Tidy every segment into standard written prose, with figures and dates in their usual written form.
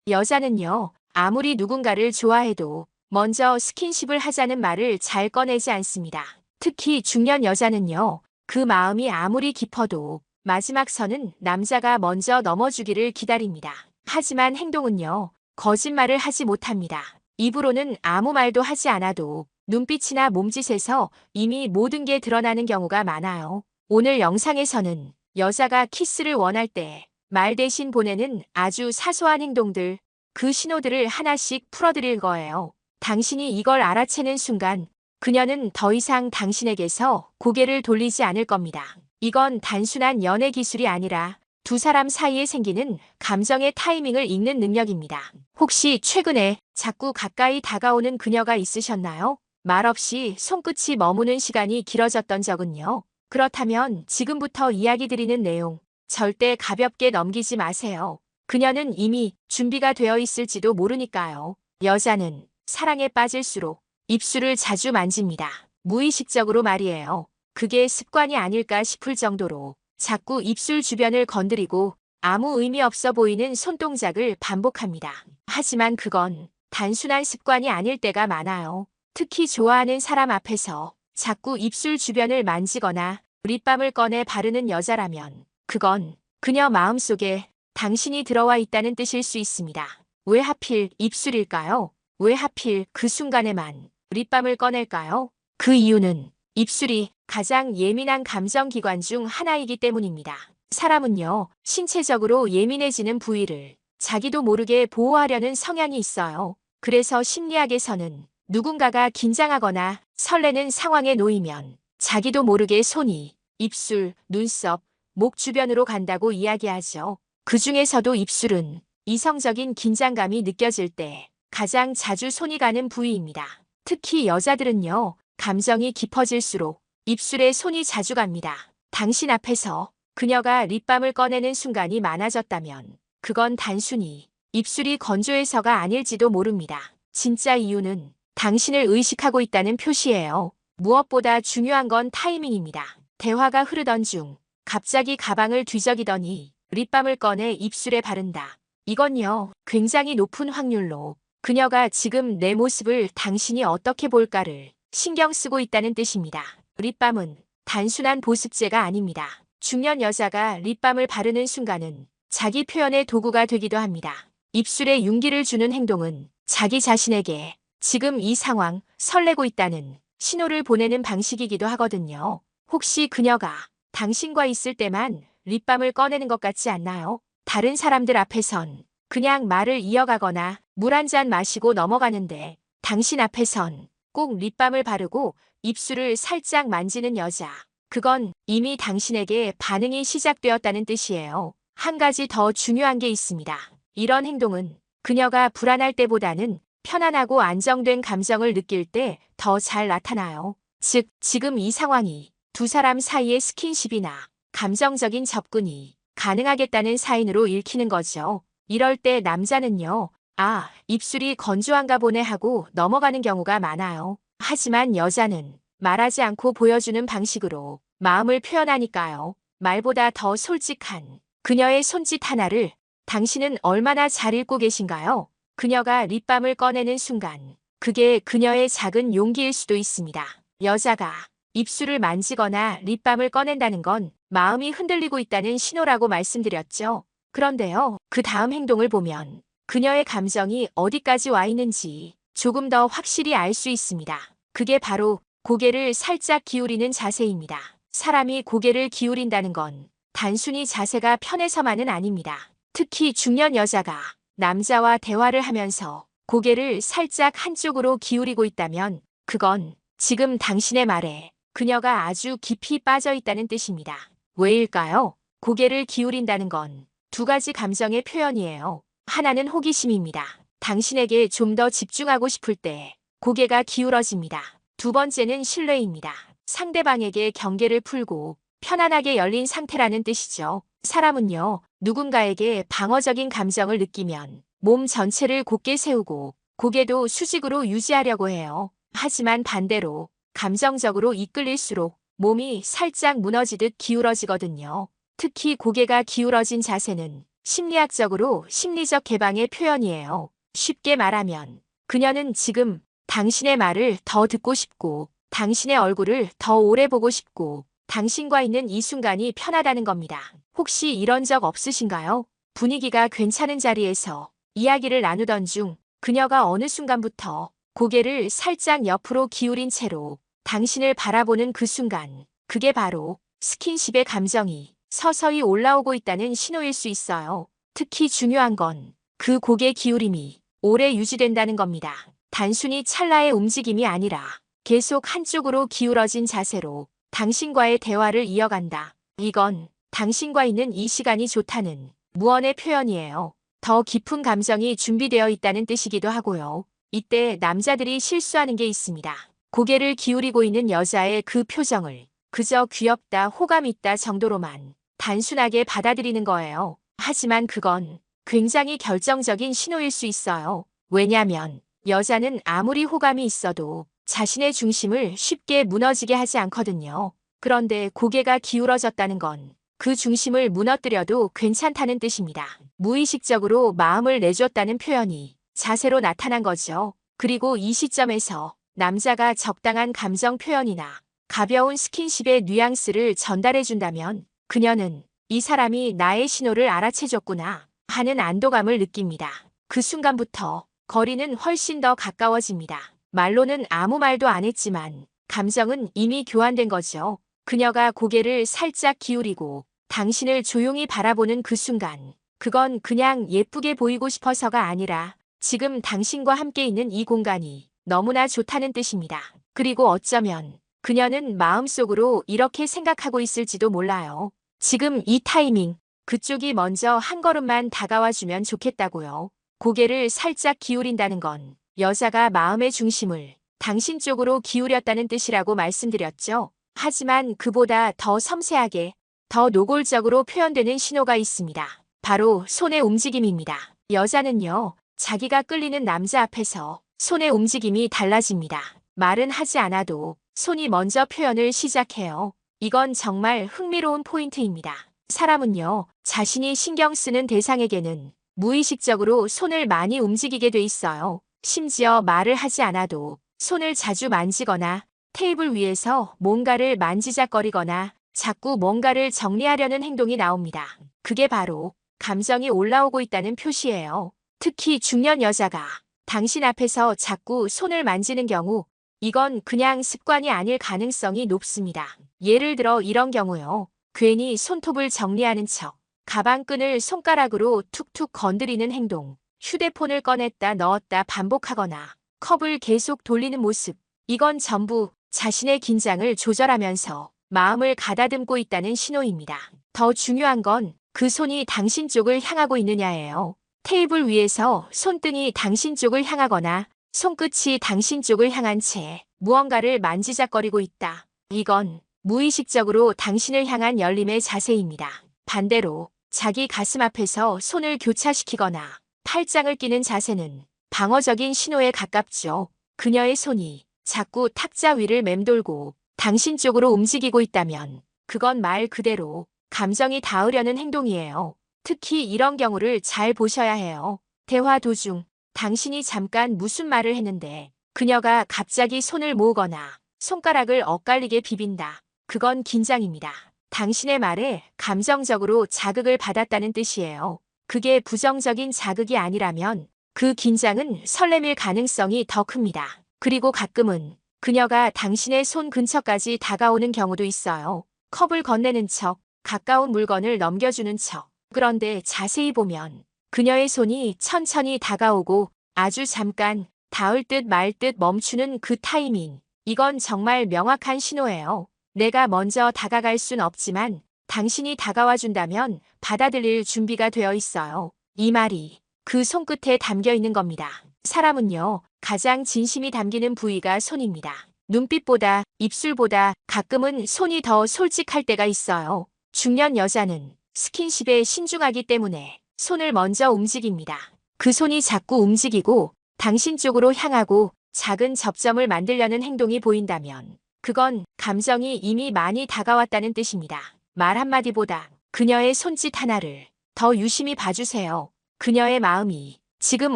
여자는요, 아무리 누군가를 좋아해도 먼저 스킨십을 하자는 말을 잘 꺼내지 않습니다. 특히 중년 여자는요, 그 마음이 아무리 깊어도 마지막 선은 남자가 먼저 넘어주기를 기다립니다. 하지만 행동은요, 거짓말을 하지 못합니다. 입으로는 아무 말도 하지 않아도 눈빛이나 몸짓에서 이미 모든 게 드러나는 경우가 많아요. 오늘 영상에서는 여자가 키스를 원할 때 말 대신 보내는 아주 사소한 행동들, 그 신호들을 하나씩 풀어드릴 거예요. 당신이 이걸 알아채는 순간 그녀는 더 이상 당신에게서 고개를 돌리지 않을 겁니다. 이건 단순한 연애 기술이 아니라 두 사람 사이에 생기는 감정의 타이밍을 읽는 능력입니다. 혹시 최근에 자꾸 가까이 다가오는 그녀가 있으셨나요? 말없이 손끝이 머무는 시간이 길어졌던 적은요? 그렇다면 지금부터 이야기 드리는 내용 절대 가볍게 넘기지 마세요. 그녀는 이미 준비가 되어 있을지도 모르니까요. 여자는 사랑에 빠질수록 입술을 자주 만집니다. 무의식적으로 말이에요. 그게 습관이 아닐까 싶을 정도로 자꾸 입술 주변을 건드리고 아무 의미 없어 보이는 손동작을 반복합니다. 하지만 그건 단순한 습관이 아닐 때가 많아요. 특히 좋아하는 사람 앞에서 자꾸 입술 주변을 만지거나 립밤을 꺼내 바르는 여자라면 그건 그녀 마음속에 당신이 들어와 있다는 뜻일 수 있습니다. 왜 하필 입술일까요? 왜 하필 그 순간에만 립밤을 꺼낼까요? 그 이유는 입술이 가장 예민한 감정기관 중 하나이기 때문입니다. 사람은요, 신체적으로 예민해지는 부위를 자기도 모르게 보호하려는 성향이 있어요. 그래서 심리학에서는 누군가가 긴장하거나 설레는 상황에 놓이면 자기도 모르게 손이 입술, 눈썹, 목 주변으로 간다고 이야기하죠. 그 중에서도 입술은 이성적인 긴장감이 느껴질 때 가장 자주 손이 가는 부위입니다. 특히 여자들은요, 감정이 깊어질수록 입술에 손이 자주 갑니다. 당신 앞에서 그녀가 립밤을 꺼내는 순간이 많아졌다면 그건 단순히 입술이 건조해서가 아닐지도 모릅니다. 진짜 이유는 당신을 의식하고 있다는 표시예요. 무엇보다 중요한 건 타이밍입니다. 대화가 흐르던 중 갑자기 가방을 뒤적이더니 립밤을 꺼내 입술에 바른다. 이건요, 굉장히 높은 확률로 그녀가 지금 내 모습을 당신이 어떻게 볼까를 신경 쓰고 있다는 뜻입니다. 립밤은 단순한 보습제가 아닙니다. 중년 여자가 립밤을 바르는 순간은 자기 표현의 도구가 되기도 합니다. 입술에 윤기를 주는 행동은 자기 자신에게 지금 이 상황 설레고 있다는 신호를 보내는 방식이기도 하거든요. 혹시 그녀가 당신과 있을 때만 립밤을 꺼내는 것 같지 않나요? 다른 사람들 앞에선 그냥 말을 이어가거나 물 한 잔 마시고 넘어가는데 당신 앞에선 꼭 립밤을 바르고 입술을 살짝 만지는 여자. 그건 이미 당신에게 반응이 시작되었다는 뜻이에요. 한 가지 더 중요한 게 있습니다. 이런 행동은 그녀가 불안할 때보다는 편안하고 안정된 감정을 느낄 때 더 잘 나타나요. 즉, 지금 이 상황이 두 사람 사이의 스킨십이나 감정적인 접근이 가능하겠다는 사인으로 읽히는 거죠. 이럴 때 남자는요, 아, 입술이 건조한가 보네 하고 넘어가는 경우가 많아요. 하지만 여자는 말하지 않고 보여주는 방식으로 마음을 표현하니까요. 말보다 더 솔직한 그녀의 손짓 하나를 당신은 얼마나 잘 읽고 계신가요? 그녀가 립밤을 꺼내는 순간 그게 그녀의 작은 용기일 수도 있습니다. 여자가 입술을 만지거나 립밤을 꺼낸다는 건 마음이 흔들리고 있다는 신호라고 말씀드렸죠. 그런데요, 그 다음 행동을 보면 그녀의 감정이 어디까지 와 있는지 조금 더 확실히 알 수 있습니다. 그게 바로 고개를 살짝 기울이는 자세입니다. 사람이 고개를 기울인다는 건 단순히 자세가 편해서만은 아닙니다. 특히 중년 여자가 남자와 대화를 하면서 고개를 살짝 한쪽으로 기울이고 있다면 그건 지금 당신의 말에 그녀가 아주 깊이 빠져 있다는 뜻입니다. 왜일까요? 고개를 기울인다는 건 두 가지 감정의 표현이에요. 하나는 호기심입니다. 당신에게 좀 더 집중하고 싶을 때 고개가 기울어집니다. 두 번째는 신뢰입니다. 상대방에게 경계를 풀고 편안하게 열린 상태라는 뜻이죠. 사람은요, 누군가에게 방어적인 감정을 느끼면 몸 전체를 곧게 세우고 고개도 수직으로 유지하려고 해요. 하지만 반대로 감정적으로 이끌릴수록 몸이 살짝 무너지듯 기울어지거든요. 특히 고개가 기울어진 자세는 심리학적으로 심리적 개방의 표현이에요. 쉽게 말하면 그녀는 지금 당신의 말을 더 듣고 싶고 당신의 얼굴을 더 오래 보고 싶고 당신과 있는 이 순간이 편하다는 겁니다. 혹시 이런 적 없으신가요? 분위기가 괜찮은 자리에서 이야기를 나누던 중 그녀가 어느 순간부터 고개를 살짝 옆으로 기울인 채로 당신을 바라보는 그 순간, 그게 바로 스킨십의 감정이 서서히 올라오고 있다는 신호일 수 있어요. 특히 중요한 건 그 고개 기울임이 오래 유지된다는 겁니다. 단순히 찰나의 움직임이 아니라 계속 한쪽으로 기울어진 자세로 당신과의 대화를 이어간다. 이건 당신과 있는 이 시간이 좋다는 무언의 표현이에요. 더 깊은 감정이 준비되어 있다는 뜻이기도 하고요. 이때 남자들이 실수하는 게 있습니다. 고개를 기울이고 있는 여자의 그 표정을 그저 귀엽다, 호감 있다 정도로만 단순하게 받아들이는 거예요. 하지만 그건 굉장히 결정적인 신호일 수 있어요. 왜냐면 여자는 아무리 호감이 있어도 자신의 중심을 쉽게 무너지게 하지 않거든요. 그런데 고개가 기울어졌다는 건 그 중심을 무너뜨려도 괜찮다는 뜻입니다. 무의식적으로 마음을 내줬다는 표현이 자세로 나타난 거죠. 그리고 이 시점에서 남자가 적당한 감정 표현이나 가벼운 스킨십의 뉘앙스를 전달해준다면 그녀는 이 사람이 나의 신호를 알아채줬구나 하는 안도감을 느낍니다. 그 순간부터 거리는 훨씬 더 가까워집니다. 말로는 아무 말도 안 했지만 감정은 이미 교환된 거죠. 그녀가 고개를 살짝 기울이고 당신을 조용히 바라보는 그 순간, 그건 그냥 예쁘게 보이고 싶어서가 아니라 지금 당신과 함께 있는 이 공간이 너무나 좋다는 뜻입니다. 그리고 어쩌면 그녀는 마음속으로 이렇게 생각하고 있을지도 몰라요. 지금 이 타이밍, 그쪽이 먼저 한 걸음만 다가와주면 좋겠다고요. 고개를 살짝 기울인다는 건 여자가 마음의 중심을 당신 쪽으로 기울였다는 뜻이라고 말씀드렸죠. 하지만 그보다 더 섬세하게, 더 노골적으로 표현되는 신호가 있습니다. 바로 손의 움직임입니다. 여자는요, 자기가 끌리는 남자 앞에서 손의 움직임이 달라집니다. 말은 하지 않아도 손이 먼저 표현을 시작해요. 이건 정말 흥미로운 포인트입니다. 사람은요, 자신이 신경 쓰는 대상에게는 무의식적으로 손을 많이 움직이게 돼 있어요. 심지어 말을 하지 않아도 손을 자주 만지거나 테이블 위에서 뭔가를 만지작거리거나 자꾸 뭔가를 정리하려는 행동이 나옵니다. 그게 바로 감정이 올라오고 있다는 표시예요. 특히 중년 여자가 당신 앞에서 자꾸 손을 만지는 경우 이건 그냥 습관이 아닐 가능성이 높습니다. 예를 들어 이런 경우요. 괜히 손톱을 정리하는 척, 가방끈을 손가락으로 툭툭 건드리는 행동, 휴대폰을 꺼냈다 넣었다 반복하거나 컵을 계속 돌리는 모습. 이건 전부 자신의 긴장을 조절하면서 마음을 가다듬고 있다는 신호입니다. 더 중요한 건 그 손이 당신 쪽을 향하고 있느냐예요. 테이블 위에서 손등이 당신 쪽을 향하거나 손끝이 당신 쪽을 향한 채 무언가를 만지작거리고 있다. 이건 무의식적으로 당신을 향한 열림의 자세입니다. 반대로 자기 가슴 앞에서 손을 교차시키거나 팔짱을 끼는 자세는 방어적인 신호에 가깝죠. 그녀의 손이 자꾸 탁자 위를 맴돌고 당신 쪽으로 움직이고 있다면 그건 말 그대로 감정이 닿으려는 행동이에요. 특히 이런 경우를 잘 보셔야 해요. 대화 도중 당신이 잠깐 무슨 말을 했는데 그녀가 갑자기 손을 모으거나 손가락을 엇갈리게 비빈다. 그건 긴장입니다. 당신의 말에 감정적으로 자극을 받았다는 뜻이에요. 그게 부정적인 자극이 아니라면 그 긴장은 설렘일 가능성이 더 큽니다. 그리고 가끔은 그녀가 당신의 손 근처까지 다가오는 경우도 있어요. 컵을 건네는 척, 가까운 물건을 넘겨주는 척. 그런데 자세히 보면 그녀의 손이 천천히 다가오고 아주 잠깐 닿을 듯 말 듯 멈추는 그 타이밍. 이건 정말 명확한 신호예요. 내가 먼저 다가갈 순 없지만 당신이 다가와 준다면 받아들일 준비가 되어 있어요. 이 말이 그 손끝에 담겨 있는 겁니다. 사람은요, 가장 진심이 담기는 부위가 손입니다. 눈빛보다, 입술보다 가끔은 손이 더 솔직할 때가 있어요. 중년 여자는 스킨십에 신중하기 때문에 손을 먼저 움직입니다. 그 손이 자꾸 움직이고 당신 쪽으로 향하고 작은 접점을 만들려는 행동이 보인다면 그건 감정이 이미 많이 다가왔다는 뜻입니다. 말 한마디보다 그녀의 손짓 하나를 더 유심히 봐주세요. 그녀의 마음이 지금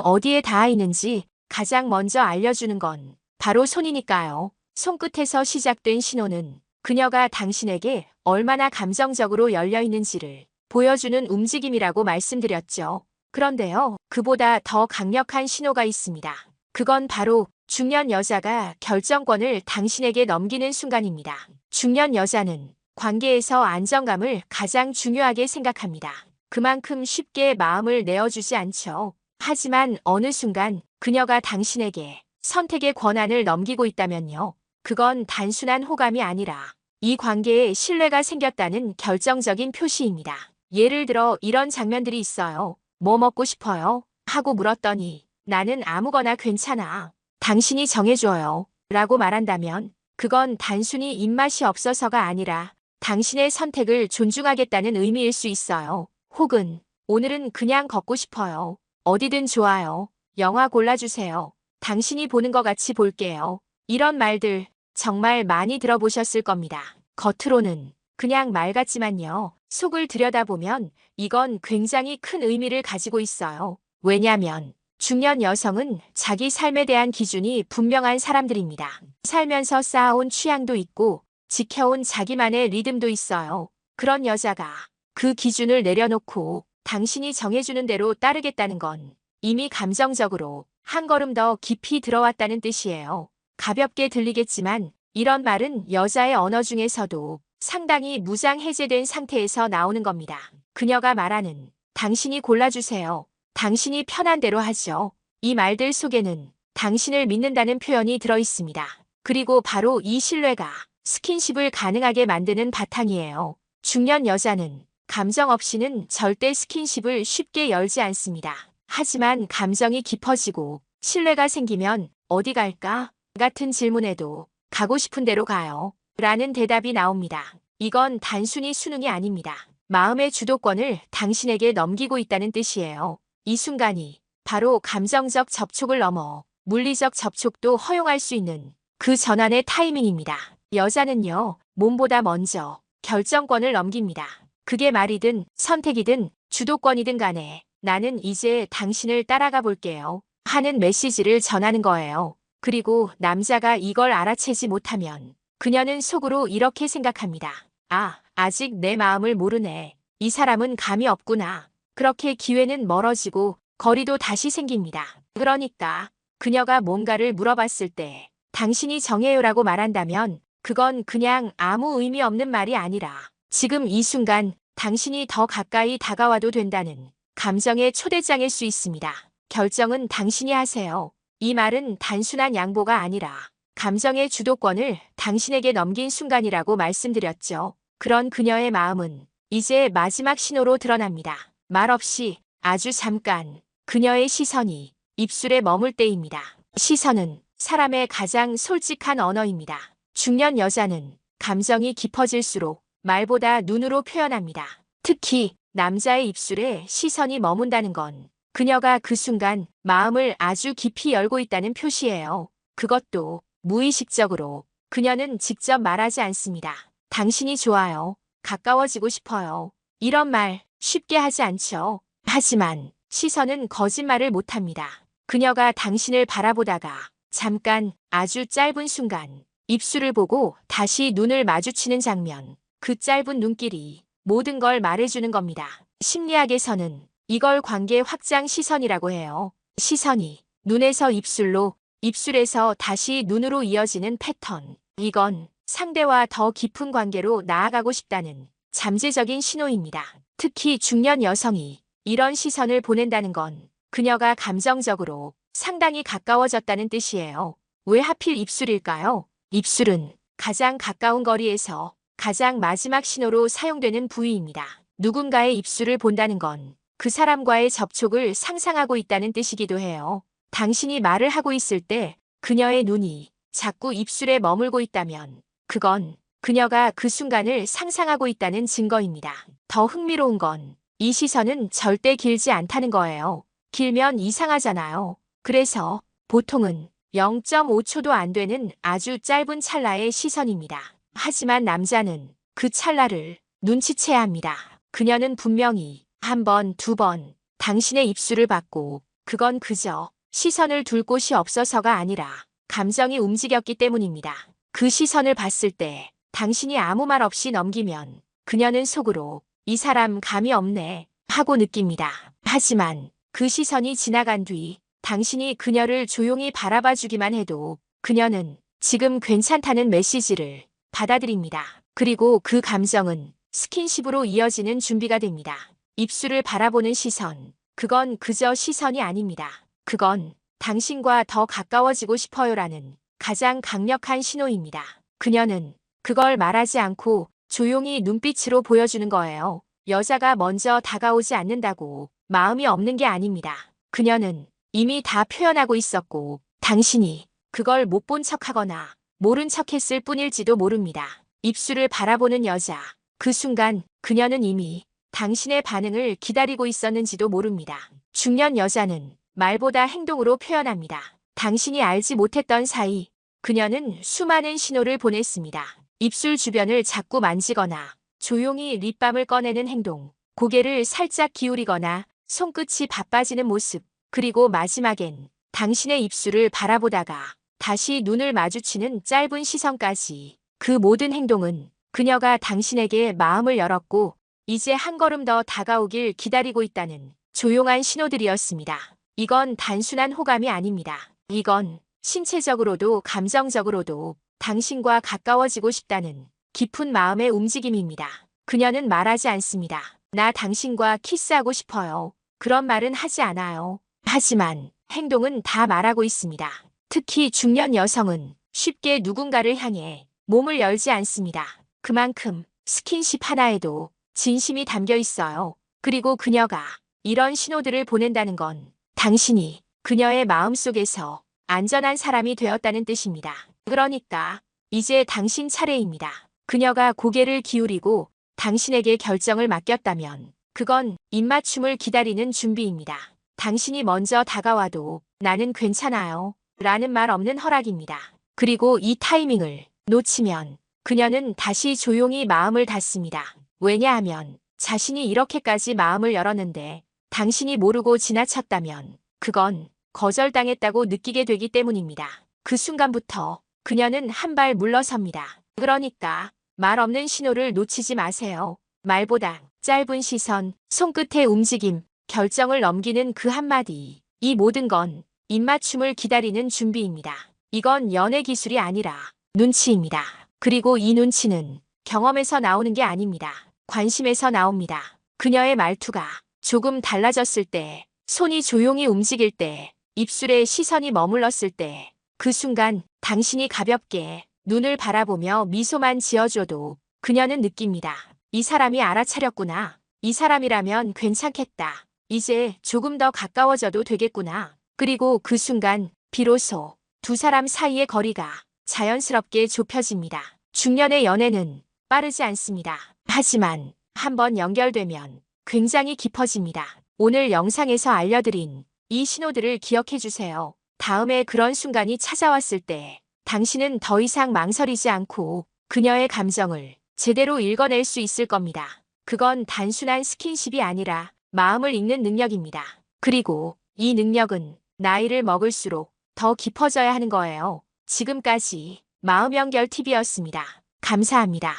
어디에 닿아 있는지 가장 먼저 알려주는 건 바로 손이니까요. 손끝에서 시작된 신호는 그녀가 당신에게 얼마나 감정적으로 열려 있는지를 보여주는 움직임이라고 말씀드렸죠. 그런데요, 그보다 더 강력한 신호가 있습니다. 그건 바로 중년 여자가 결정권을 당신에게 넘기는 순간입니다. 중년 여자는 관계에서 안정감을 가장 중요하게 생각합니다. 그만큼 쉽게 마음을 내어주지 않죠. 하지만 어느 순간 그녀가 당신에게 선택의 권한을 넘기고 있다면요. 그건 단순한 호감이 아니라 이 관계에 신뢰가 생겼다는 결정적인 표시입니다. 예를 들어 이런 장면들이 있어요. 뭐 먹고 싶어요? 하고 물었더니 나는 아무거나 괜찮아. 당신이 정해줘요. 라고 말한다면 그건 단순히 입맛이 없어서가 아니라 당신의 선택을 존중하겠다는 의미일 수 있어요. 혹은 오늘은 그냥 걷고 싶어요. 어디든 좋아요. 영화 골라주세요. 당신이 보는 것 같이 볼게요. 이런 말들 정말 많이 들어보셨을 겁니다. 겉으로는 그냥 말 같지만요. 속을 들여다보면 이건 굉장히 큰 의미를 가지고 있어요. 왜냐면 중년 여성은 자기 삶에 대한 기준이 분명한 사람들입니다. 살면서 쌓아온 취향도 있고 지켜온 자기만의 리듬도 있어요. 그런 여자가 그 기준을 내려놓고 당신이 정해주는 대로 따르겠다는 건 이미 감정적으로 한 걸음 더 깊이 들어왔다는 뜻이에요. 가볍게 들리겠지만 이런 말은 여자의 언어 중에서도 상당히 무장해제된 상태에서 나오는 겁니다. 그녀가 말하는 당신이 골라주세요. 당신이 편한 대로 하죠. 이 말들 속에는 당신을 믿는다는 표현이 들어있습니다. 그리고 바로 이 신뢰가 스킨십을 가능하게 만드는 바탕이에요. 중년 여자는 감정 없이는 절대 스킨십을 쉽게 열지 않습니다. 하지만 감정이 깊어지고 신뢰가 생기면 어디 갈까? 같은 질문에도 가고 싶은 대로 가요. 라는 대답이 나옵니다. 이건 단순히 수능이 아닙니다. 마음의 주도권을 당신에게 넘기고 있다는 뜻이에요. 이 순간이 바로 감정적 접촉을 넘어 물리적 접촉도 허용할 수 있는 그 전환의 타이밍입니다. 여자는요, 몸보다 먼저 결정권을 넘깁니다. 그게 말이든 선택이든 주도권이든 간에 나는 이제 당신을 따라가 볼게요. 하는 메시지를 전하는 거예요. 그리고 남자가 이걸 알아채지 못하면 그녀는 속으로 이렇게 생각합니다. 아, 아직 내 마음을 모르네. 이 사람은 감이 없구나. 그렇게 기회는 멀어지고 거리도 다시 생깁니다. 그러니까 그녀가 뭔가를 물어봤을 때 당신이 정해요라고 말한다면 그건 그냥 아무 의미 없는 말이 아니라 지금 이 순간 당신이 더 가까이 다가와도 된다는 감정의 초대장일 수 있습니다. 결정은 당신이 하세요. 이 말은 단순한 양보가 아니라 감정의 주도권을 당신에게 넘긴 순간이라고 말씀드렸죠. 그런 그녀의 마음은 이제 마지막 신호로 드러납니다. 말없이 아주 잠깐 그녀의 시선이 입술에 머물 때입니다. 시선은 사람의 가장 솔직한 언어입니다. 중년 여자는 감정이 깊어질수록 말보다 눈으로 표현합니다. 특히 남자의 입술에 시선이 머문다는 건 그녀가 그 순간 마음을 아주 깊이 열고 있다는 표시예요. 그것도 무의식적으로. 그녀는 직접 말하지 않습니다. 당신이 좋아요. 가까워지고 싶어요. 이런 말 쉽게 하지 않죠. 하지만 시선은 거짓말을 못합니다. 그녀가 당신을 바라보다가 잠깐 아주 짧은 순간 입술을 보고 다시 눈을 마주치는 장면. 그 짧은 눈길이 모든 걸 말해주는 겁니다. 심리학에서는 이걸 관계 확장 시선이라고 해요. 시선이 눈에서 입술로, 입술에서 다시 눈으로 이어지는 패턴. 이건 상대와 더 깊은 관계로 나아가고 싶다는 잠재적인 신호입니다. 특히 중년 여성이 이런 시선을 보낸다는 건 그녀가 감정적으로 상당히 가까워졌다는 뜻이에요. 왜 하필 입술일까요? 입술은 가장 가까운 거리에서 가장 마지막 신호로 사용되는 부위입니다. 누군가의 입술을 본다는 건 그 사람과의 접촉을 상상하고 있다는 뜻이기도 해요. 당신이 말을 하고 있을 때 그녀의 눈이 자꾸 입술에 머물고 있다면 그건 그녀가 그 순간을 상상하고 있다는 증거입니다. 더 흥미로운 건 이 시선은 절대 길지 않다는 거예요. 길면 이상하잖아요. 그래서 보통은 0.5초도 안 되는 아주 짧은 찰나의 시선입니다. 하지만 남자는 그 찰나를 눈치채야 합니다. 그녀는 분명히 한 번, 두 번, 당신의 입술을 받고 그건 그저 시선을 둘 곳이 없어서가 아니라 감정이 움직였기 때문입니다. 그 시선을 봤을 때 당신이 아무 말 없이 넘기면 그녀는 속으로 이 사람 감이 없네 하고 느낍니다. 하지만 그 시선이 지나간 뒤 당신이 그녀를 조용히 바라봐 주기만 해도 그녀는 지금 괜찮다는 메시지를 받아들입니다. 그리고 그 감정은 스킨십으로 이어지는 준비가 됩니다. 입술을 바라보는 시선, 그건 그저 시선이 아닙니다. 그건 당신과 더 가까워지고 싶어요라는 가장 강력한 신호입니다. 그녀는 그걸 말하지 않고 조용히 눈빛으로 보여주는 거예요. 여자가 먼저 다가오지 않는다고 마음이 없는 게 아닙니다. 그녀는 이미 다 표현하고 있었고 당신이 그걸 못 본 척하거나 모른 척했을 뿐일지도 모릅니다. 입술을 바라보는 여자. 그 순간 그녀는 이미 당신의 반응을 기다리고 있었는지도 모릅니다. 중년 여자는 말보다 행동으로 표현합니다. 당신이 알지 못했던 사이 그녀는 수많은 신호를 보냈습니다. 입술 주변을 자꾸 만지거나 조용히 립밤을 꺼내는 행동, 고개를 살짝 기울이거나 손끝이 바빠지는 모습, 그리고 마지막엔 당신의 입술을 바라보다가 다시 눈을 마주치는 짧은 시선까지. 그 모든 행동은 그녀가 당신에게 마음을 열었고 이제 한 걸음 더 다가오길 기다리고 있다는 조용한 신호들이었습니다. 이건 단순한 호감이 아닙니다. 이건 신체적으로도 감정적으로도 당신과 가까워지고 싶다는 깊은 마음의 움직임입니다. 그녀는 말하지 않습니다. 나 당신과 키스하고 싶어요. 그런 말은 하지 않아요. 하지만 행동은 다 말하고 있습니다. 특히 중년 여성은 쉽게 누군가를 향해 몸을 열지 않습니다. 그만큼 스킨십 하나에도 진심이 담겨 있어요. 그리고 그녀가 이런 신호들을 보낸다는 건 당신이 그녀의 마음속에서 안전한 사람이 되었다는 뜻입니다. 그러니까 이제 당신 차례입니다. 그녀가 고개를 기울이고 당신에게 결정을 맡겼다면 그건 입맞춤을 기다리는 준비입니다. 당신이 먼저 다가와도 나는 괜찮아요. 라는 말 없는 허락입니다. 그리고 이 타이밍을 놓치면 그녀는 다시 조용히 마음을 닫습니다. 왜냐하면 자신이 이렇게까지 마음을 열었는데 당신이 모르고 지나쳤다면 그건 거절당했다고 느끼게 되기 때문입니다. 그 순간부터 그녀는 한 발 물러섭니다. 그러니까 말 없는 신호를 놓치지 마세요. 말보다 짧은 시선, 손끝의 움직임, 결정을 넘기는 그 한마디. 이 모든 건 입맞춤을 기다리는 준비입니다. 이건 연애 기술이 아니라 눈치입니다. 그리고 이 눈치는 경험에서 나오는 게 아닙니다. 관심에서 나옵니다. 그녀의 말투가 조금 달라졌을 때, 손이 조용히 움직일 때, 입술에 시선이 머물렀을 때, 그 순간 당신이 가볍게 눈을 바라보며 미소만 지어줘도 그녀는 느낍니다. 이 사람이 알아차렸구나. 이 사람이라면 괜찮겠다. 이제 조금 더 가까워져도 되겠구나. 그리고 그 순간 비로소 두 사람 사이의 거리가 자연스럽게 좁혀집니다. 중년의 연애는 빠르지 않습니다. 하지만 한번 연결되면 굉장히 깊어집니다. 오늘 영상에서 알려드린 이 신호들을 기억해 주세요. 다음에 그런 순간이 찾아왔을 때 당신은 더 이상 망설이지 않고 그녀의 감정을 제대로 읽어낼 수 있을 겁니다. 그건 단순한 스킨십이 아니라 마음을 읽는 능력입니다. 그리고 이 능력은 나이를 먹을수록 더 깊어져야 하는 거예요. 지금까지 마음연결 TV였습니다. 감사합니다.